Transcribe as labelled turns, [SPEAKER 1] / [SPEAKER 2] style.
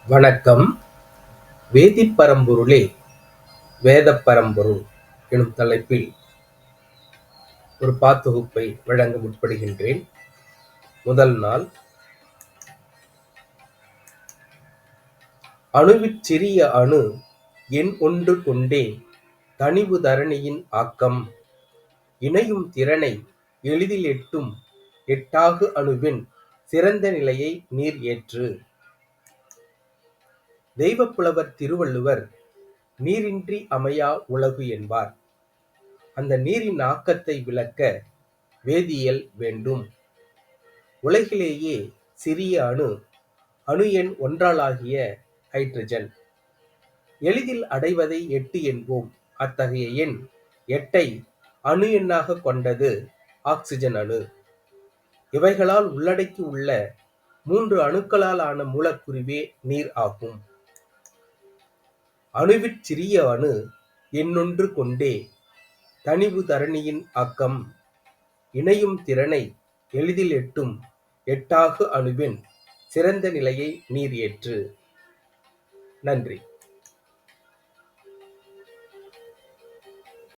[SPEAKER 1] வணக்கம். வேதிப் பரம்பொருளே வேதப் பரம்பொருள் எனும் தலைப்பில் ஒரு பாத்தொகுப்பை வழங்க முற்படுகின்றேன். முதல் நாள், அணுவிற் சிறிய அணு எண் ஒன்று கொண்டே தணிவு தரணியின் ஆக்கம் இணையும் திறனை எளிதில் எட்டும் எட்டாகு அணுவின் சிறந்த நிலையை நீர் ஏற்று. தெய்வப்புலவர் திருவள்ளுவர் நீரின்றி அமையா உலகு என்பார். அந்த நீரின் ஆக்கத்தை விளக்க வேதியியல் வேண்டும். உலகிலேயே சிறிய அணு அணு எண் ஒன்றாலாகிய ஹைட்ரஜன். எளிதில் அடைவதை 8 என்போம். அத்தகைய எண் 8ஐ அணு எண்ணாக கொண்டது ஆக்சிஜன் அணு. இவைகளால் உள்ளடக்கி உள்ள 3 அணுக்களால் ஆன மூலக்கூறுவே நீர் ஆகும். அணுவிற் சிறிய அணு எண்ணொன்று கொண்டே தணிவு தரணியின் ஆக்கம் இணையும் திறனை எளிதில் எட்டும் எட்டாகு அணுவின் சிறந்த நிலையை நீர் ஏற்று. நன்றி.